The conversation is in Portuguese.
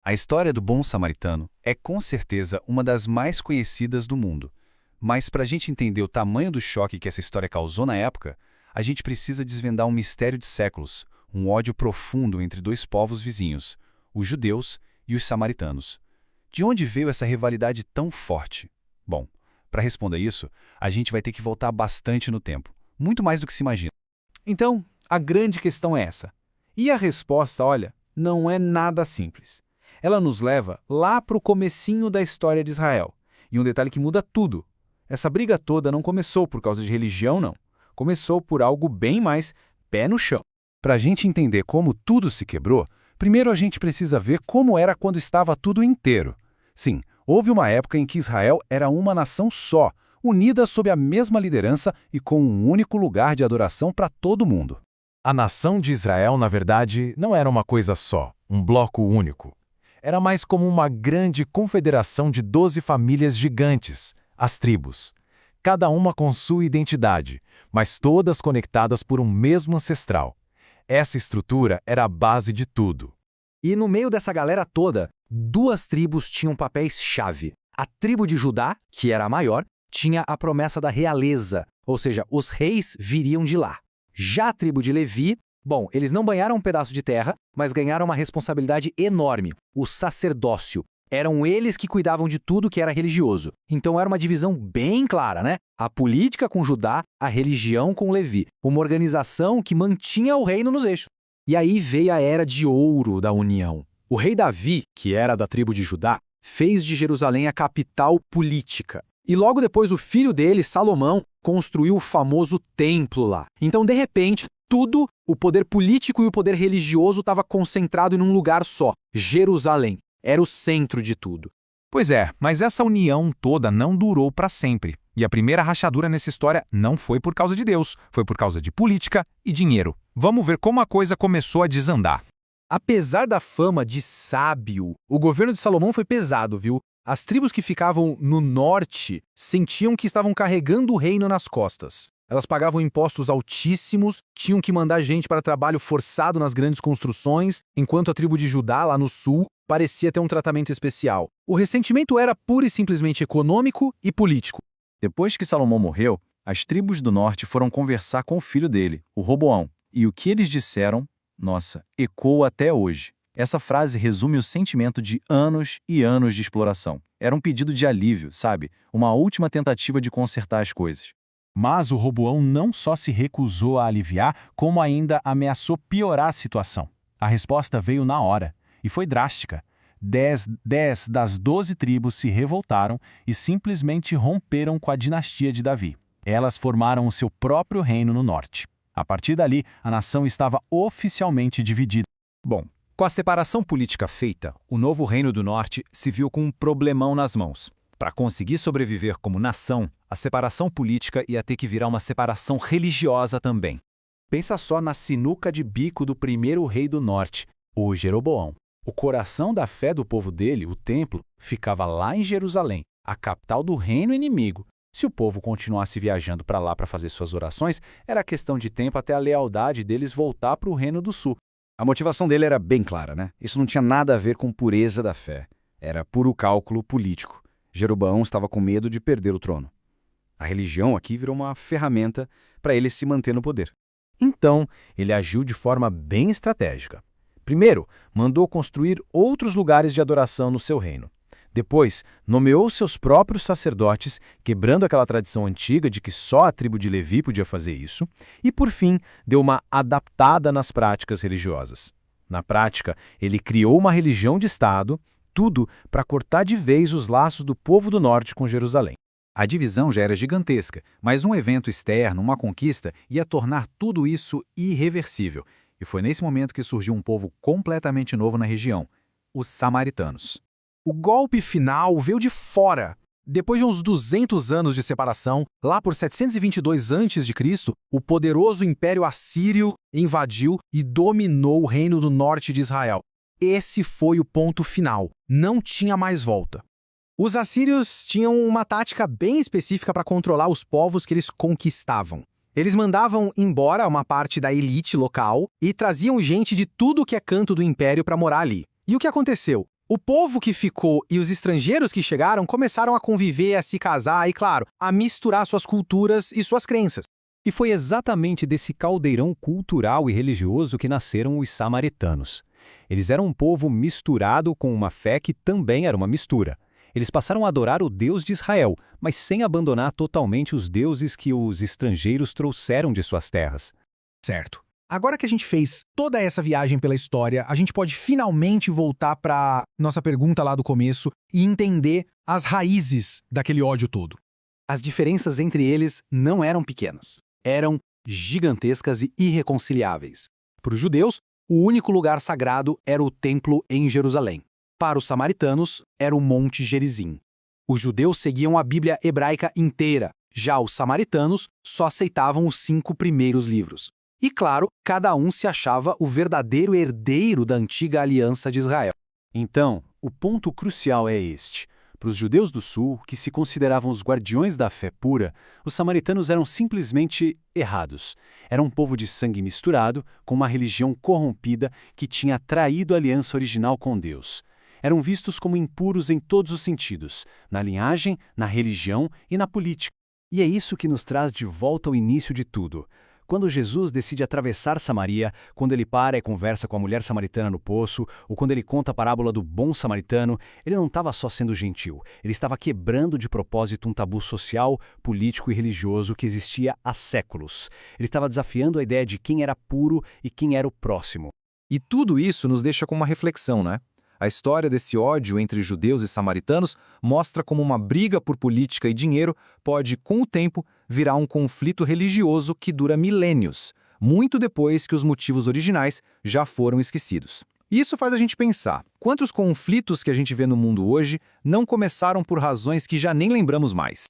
A história do bom samaritano é com certeza uma das mais conhecidas do mundo. Mas para a gente entender o tamanho do choque que essa história causou na época, a gente precisa desvendar um mistério de séculos, um ódio profundo entre dois povos vizinhos, os judeus e os samaritanos. De onde veio essa rivalidade tão forte? Bom, para responder isso, a gente vai ter que voltar bastante no tempo, muito mais do que se imagina. Então, a grande questão é essa. E a resposta, olha, não é nada simples. Ela nos leva lá para o comecinho da história de Israel. E um detalhe que muda tudo. Essa briga toda não começou por causa de religião, não. Começou por algo bem mais pé no chão. Para a gente entender como tudo se quebrou, primeiro a gente precisa ver como era quando estava tudo inteiro. Sim, houve uma época em que Israel era uma nação só, unida sob a mesma liderança e com um único lugar de adoração para todo mundo. A nação de Israel, na verdade, não era uma coisa só, um bloco único. Era mais como uma grande confederação de 12 famílias gigantes, as tribos. Cada uma com sua identidade, mas todas conectadas por um mesmo ancestral. Essa estrutura era a base de tudo. E no meio dessa galera toda, duas tribos tinham papéis-chave. A tribo de Judá, que era a maior, tinha a promessa da realeza, ou seja, os reis viriam de lá. Já a tribo de Levi, bom, eles não ganharam um pedaço de terra, mas ganharam uma responsabilidade enorme, o sacerdócio. Eram eles que cuidavam de tudo que era religioso. Então era uma divisão bem clara, né? A política com Judá, a religião com Levi. Uma organização que mantinha o reino nos eixos. E aí veio a era de ouro da União. O rei Davi, que era da tribo de Judá, fez de Jerusalém a capital política. E logo depois o filho dele, Salomão, construiu o famoso templo lá. Então, de repente, tudo, o poder político e o poder religioso estava concentrado em um lugar só, Jerusalém. Era o centro de tudo. Pois é, mas essa união toda não durou para sempre. E a primeira rachadura nessa história não foi por causa de Deus, foi por causa de política e dinheiro. Vamos ver como a coisa começou a desandar. Apesar da fama de sábio, o governo de Salomão foi pesado, viu? As tribos que ficavam no norte sentiam que estavam carregando o reino nas costas. Elas pagavam impostos altíssimos, tinham que mandar gente para trabalho forçado nas grandes construções, enquanto a tribo de Judá, lá no sul, parecia ter um tratamento especial. O ressentimento era pura e simplesmente econômico e político. Depois que Salomão morreu, as tribos do norte foram conversar com o filho dele, o Roboão. E o que eles disseram, nossa, ecoa até hoje. Essa frase resume o sentimento de anos e anos de exploração. Era um pedido de alívio, sabe? Uma última tentativa de consertar as coisas. Mas o Roboão não só se recusou a aliviar, como ainda ameaçou piorar a situação. A resposta veio na hora, e foi drástica. 10 das 12 tribos se revoltaram e simplesmente romperam com a dinastia de Davi. Elas formaram o seu próprio reino no norte. A partir dali, a nação estava oficialmente dividida. Bom, com a separação política feita, o novo Reino do Norte se viu com um problemão nas mãos. Para conseguir sobreviver como nação, a separação política ia ter que virar uma separação religiosa também. Pensa só na sinuca de bico do primeiro rei do norte, o Jeroboão. O coração da fé do povo dele, o templo, ficava lá em Jerusalém, a capital do reino inimigo. Se o povo continuasse viajando para lá para fazer suas orações, era questão de tempo até a lealdade deles voltar para o reino do sul. A motivação dele era bem clara, né? Isso não tinha nada a ver com pureza da fé. Era puro cálculo político. Jeroboão estava com medo de perder o trono. A religião aqui virou uma ferramenta para ele se manter no poder. Então, ele agiu de forma bem estratégica. Primeiro, mandou construir outros lugares de adoração no seu reino. Depois, nomeou seus próprios sacerdotes, quebrando aquela tradição antiga de que só a tribo de Levi podia fazer isso. E, por fim, deu uma adaptada nas práticas religiosas. Na prática, ele criou uma religião de Estado, tudo para cortar de vez os laços do povo do norte com Jerusalém. A divisão já era gigantesca, mas um evento externo, uma conquista, ia tornar tudo isso irreversível. E foi nesse momento que surgiu um povo completamente novo na região, os samaritanos. O golpe final veio de fora. Depois de uns 200 anos de separação, lá por 722 a.C., o poderoso Império Assírio invadiu e dominou o reino do norte de Israel. Esse foi o ponto final. Não tinha mais volta. Os assírios tinham uma tática bem específica para controlar os povos que eles conquistavam. Eles mandavam embora uma parte da elite local e traziam gente de tudo que é canto do império para morar ali. E o que aconteceu? O povo que ficou e os estrangeiros que chegaram começaram a conviver, a se casar e, claro, a misturar suas culturas e suas crenças. E foi exatamente desse caldeirão cultural e religioso que nasceram os samaritanos. Eles eram um povo misturado com uma fé que também era uma mistura. Eles passaram a adorar o Deus de Israel, mas sem abandonar totalmente os deuses que os estrangeiros trouxeram de suas terras. Certo. Agora que a gente fez toda essa viagem pela história, a gente pode finalmente voltar para nossa pergunta lá do começo e entender as raízes daquele ódio todo. As diferenças entre eles não eram pequenas. Eram gigantescas e irreconciliáveis. Para os judeus, o único lugar sagrado era o templo em Jerusalém. Para os samaritanos, era o Monte Gerizim. Os judeus seguiam a Bíblia hebraica inteira. Já os samaritanos só aceitavam os 5 primeiros livros. E, claro, cada um se achava o verdadeiro herdeiro da antiga aliança de Israel. Então, o ponto crucial é este. Para os judeus do sul, que se consideravam os guardiões da fé pura, os samaritanos eram simplesmente errados. Era um povo de sangue misturado, com uma religião corrompida que tinha traído a aliança original com Deus. Eram vistos como impuros em todos os sentidos, na linhagem, na religião e na política. E é isso que nos traz de volta ao início de tudo. Quando Jesus decide atravessar Samaria, quando ele para e conversa com a mulher samaritana no poço, ou quando ele conta a parábola do bom samaritano, ele não estava só sendo gentil, ele estava quebrando de propósito um tabu social, político e religioso que existia há séculos. Ele estava desafiando a ideia de quem era puro e quem era o próximo. E tudo isso nos deixa com uma reflexão, né? A história desse ódio entre judeus e samaritanos mostra como uma briga por política e dinheiro pode, com o tempo, virar um conflito religioso que dura milênios, muito depois que os motivos originais já foram esquecidos. Isso faz a gente pensar, quantos conflitos que a gente vê no mundo hoje não começaram por razões que já nem lembramos mais?